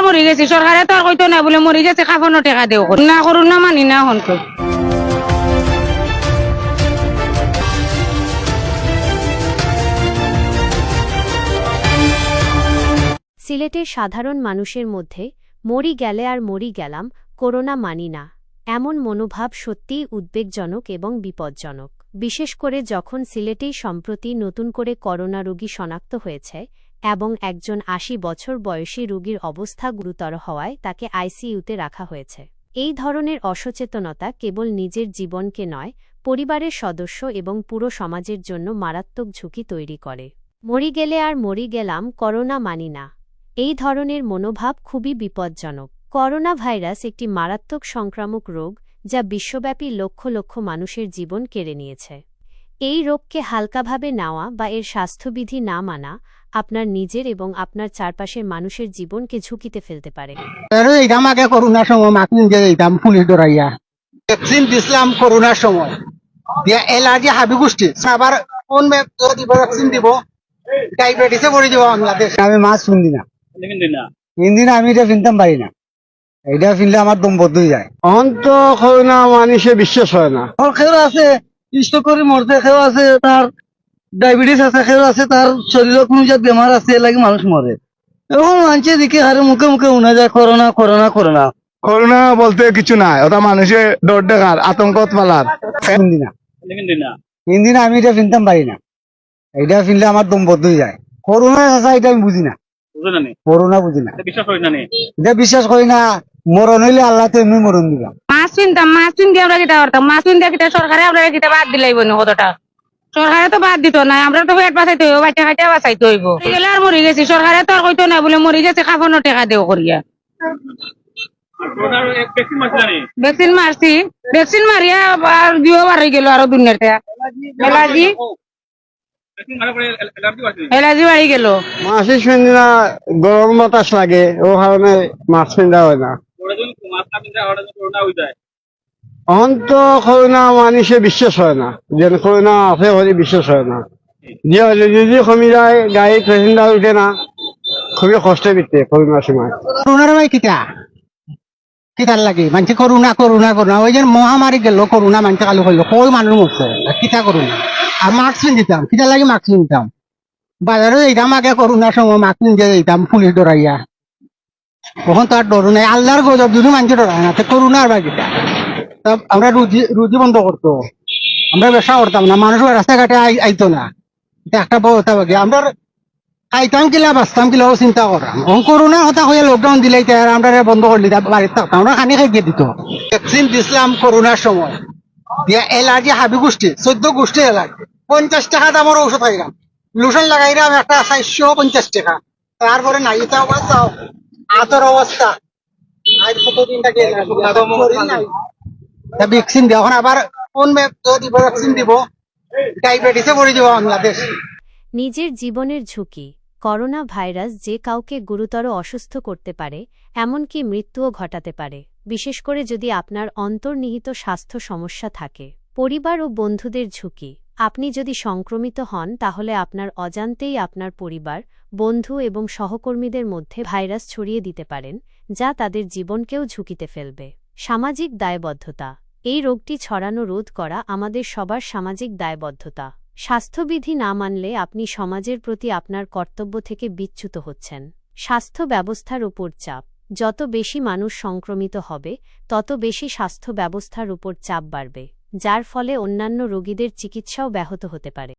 মরি গেছি, সরকারে তো আর কইতো না বলে মরি গেছে কাফনের টাকা দেও না করুন না মানি না হনকে। সিলেটের সাধারণ মানুষের মধ্যে মরি গেলে আর মরি গেলাম, করোনা মানি না, এমন মনোভাব সত্যিই উদ্বেগজনক এবং বিপজ্জনক। বিশেষ করে যখন সিলেটেই সম্প্রতি নতুন করে করোনা রোগী শনাক্ত হয়েছে এবং একজন ৮০ বছর বয়সী রোগীর অবস্থা গুরুতর হওয়ায় তাকে আইসিইউতে রাখা হয়েছে। এই ধরনের অসচেতনতা কেবল নিজের জীবনকে নয়, পরিবারের সদস্য এবং পুরো সমাজের জন্য মারাত্মক ঝুঁকি তৈরি করে। মরি গেলে আর মরি গেলাম, করোনা মানি না, এই ধরনের মনোভাব খুবই বিপজ্জনক। করোনা ভাইরাস একটি মারাত্মক সংক্রামক রোগ যা বিশ্বব্যাপী লক্ষ লক্ষ মানুষের জীবন কেড়ে নিয়েছে। এই রোগকে হালকাভাবে নেওয়া বা এর স্বাস্থ্যবিধি না মানা আপনার নিজের এবং আপনার চারপাশের মানুষের জীবনকে ঝুঁকিতে ফেলতে পারে। আগে করোনার সময় মাকে যেতাম পুলিশ ডরাইয়া ভ্যাকসিন দিছিলাম করোনার সময় দিয়া এলার্জি হাবি গোষ্ঠী আবার কোন ভ্যাকসিন দিব ডায়াবেটিসে পড়ে যাব বাংলাদেশ। আমি মাছ শুনদি না, হিন্দি না, আমি এটা ফিনতাম পারি না, এটা ফিনলে আমার দম বদ্ধ হয়ে যায়। অন্ত করোনা মানুষে বিশ্বাস হয় না। কেউ আছে স্ট্রোক করে মরতে, কেউ আছে তার ডায়াবেটিস আছে, কেউ আছে তার শরীরে কোনো বেমার আছে, লাগে মানুষ মরে। এখন মানুষের দিকে হারে মুখে মুখে শোনা যায় করোনা করোনা করোনা। করোনা বলতে কিছু নাই, ওটা মানুষের ডর দেখার আতঙ্ক পালার। হিন্দি না, হিন্দি না, আমি এটা ফিনতাম পারি না, এটা ফিনলে আমার দম বদ্ধ হয়ে যায়। করোনা আছে এটা আমি বুঝি না, করোনা বুঝি না, এটা বিশ্বাস করি না। মরণ হইলে আল্লাহ তো এমনি মরণ দিলাম। মাছ কিনতাম, মাছ কিনতে আমরা কিতা করতাম, মাছ কিনতে কিতা সরকারে আমরা কিতা বাদ দিলাই বনি কতটা, সরকারে তো বাদ দিত না, আমরা তো পেট বাঁচাইতে হইব, বাচ্চা খাইতে বাঁচাইতে হইব। মরি গেলে আর মরি গেছি, সরকারে তো আর কইতো না বলে মরি গেছে কাফনের টাকা দেও করিয়া। ভ্যাকসিন মারছি, ভ্যাকসিন মারিয়া আর দিও বাড়ি গেল আরো দুনিয়ার এলার্জি এলার্জি বাড়ি গেল। মাছের শুনি না, গরম বাতাস লাগে, ও কারণে মাছ ফিন্দা হয় না। অন্ত করোনা মানুষে বিশ্বাস হয় না, যে করোনা আছে হলে বিশ্বাস হয় না। যে হলে যদি কমি যায় গাড়ি প্যাসেঞ্জার উঠে না, খুবই কষ্টে বিতে করোনার সময়। করোনার ভাই কিতা কিতার লাগে মানুষ করোনা করোনা করোনা, ওই যে মহামারী গেল করোনা মানুষ কালো করলো, কই মানুষ মরছে কিতা করোনা। আর মাস্ক দিতাম, কিতা লাগে মাস্ক দিতাম, বাজারে যেতাম আগে করোনার সময় মাস্ক নিয়ে যেতাম পুলিশ ডরাইয়া। তখন তো আর ডর নাই, আল্লাহর গজব যদি মানুষ ডরায় না, করোনার ভাই কিতা। আমরা রুজি বন্ধ করতো, আমরা ব্যবসা করতাম না, মানুষ রাস্তাঘাটে আইতো না, একটা ব্যবস্থা বাকি আমরা খাইতাম কিলা বাঁচতাম কিলাও চিন্তা করাম। করোনা কথা হয়ে লকডাউন দিলাই আমরা বন্ধ করে দিতাম, বাড়িতে থাকতাম, আমরা খানি খাইয়ে দিত। ভ্যাকসিন দিছিলাম করোনার সময় দিয়া এলার্জি হাবি গোষ্ঠী 14 গোষ্ঠী এলার্জি। 50 টাকা দামের ঔষধ খাইলাম, লোশন লাগাইলাম একটা 450 টাকা। তারপরে নাই চাও আতর অবস্থা আজ কতদিন থেকে ভ্যাকসিন দেওয়া, এখন আবার কোন ভ্যাকসিন দিব ডায়াবেটিসে পড়ে যাব বাংলাদেশ। নিজের জীবনের ঝুঁকি। করোনা ভাইরাস যে কাউকে গুরুতর অসুস্থ করতে পারে, এমনকি মৃত্যুও ঘটাতে পারে, বিশেষ করে যদি আপনার অন্তর্নিহিত স্বাস্থ্য সমস্যা থাকে। পরিবার ও বন্ধুদের ঝুঁকি। আপনি যদি সংক্রমিত হন তাহলে আপনার অজান্তেই আপনার পরিবার, বন্ধু এবং সহকর্মীদের মধ্যে ভাইরাস ছড়িয়ে দিতে পারেন, যা তাদের জীবনকেও ঝুঁকিতে ফেলবে। সামাজিক দায়বদ্ধতা। এই রোগটি ছড়ানো রোধ করা আমাদের সবার সামাজিক দায়বদ্ধতা। স্বাস্থ্যবিধি না মানলে আপনি সমাজের প্রতি আপনার কর্তব্য থেকে বিচ্যুত হচ্ছেন। স্বাস্থ্য ব্যবস্থার উপর চাপ। যত বেশি মানুষ সংক্রমিত হবে, তত বেশি স্বাস্থ্য ব্যবস্থার উপর চাপ বাড়বে, যার ফলে অন্যান্য রোগীদের চিকিৎসাও ব্যাহত হতে পারে।